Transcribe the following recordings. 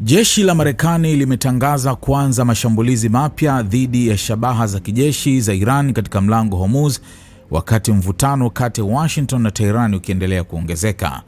Jeshi la Marekani limetangaza kuanza mashambulizi mapya dhidi ya shabaha za kijeshi za Iran katika mlango Hormuz, wakati mvutano kati ya Washington na Tehran ukiendelea kuongezeka.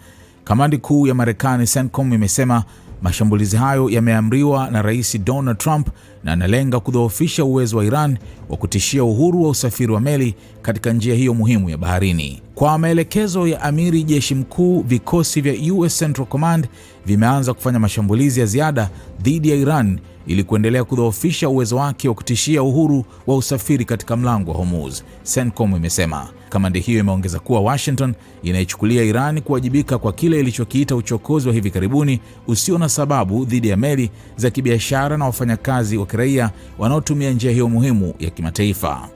Kamandi kuu ya Marekani CENTCOM imesema mashambulizi hayo yameamriwa na Rais Donald Trump na analenga kudhoofisha uwezo wa Iran wa kutishia uhuru wa usafiri wa meli katika njia hiyo muhimu ya baharini. Kwa maelekezo ya Amiri Jeshi Mkuu, vikosi vya US Central Command vimeanza kufanya mashambulizi ya ziada dhidi ya Iran ili kuendelea kudhoofisha uwezo wake wa kutishia uhuru wa usafiri katika mlango wa Hormuz, CENTCOM imesema. Kamandi hiyo imeongeza kuwa Washington inaichukulia Iran kuwajibika kwa kile ilichokiita uchokozi wa hivi karibuni usio na sababu dhidi ya meli za kibiashara na wafanyakazi wa kiraia wanaotumia njia hiyo muhimu ya kimataifa.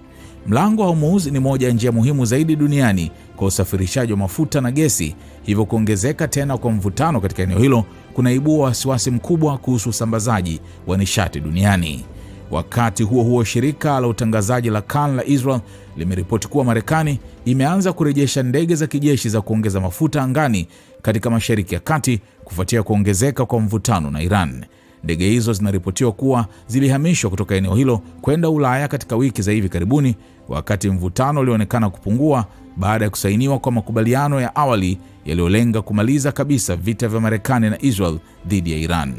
Mlango wa Hormuz ni moja ya njia muhimu zaidi duniani kwa usafirishaji wa mafuta na gesi, hivyo kuongezeka tena kwa mvutano katika eneo hilo kunaibua wasiwasi mkubwa kuhusu usambazaji wa nishati duniani. Wakati huo huo, shirika la utangazaji la Kan la Israel limeripoti kuwa Marekani imeanza kurejesha ndege za kijeshi za kuongeza mafuta angani katika Mashariki ya Kati kufuatia kuongezeka kwa mvutano na Iran. Ndege hizo zinaripotiwa kuwa zilihamishwa kutoka eneo hilo kwenda Ulaya katika wiki za hivi karibuni, wakati mvutano ulionekana kupungua baada ya kusainiwa kwa makubaliano ya awali yaliyolenga kumaliza kabisa vita vya Marekani na Israel dhidi ya Iran.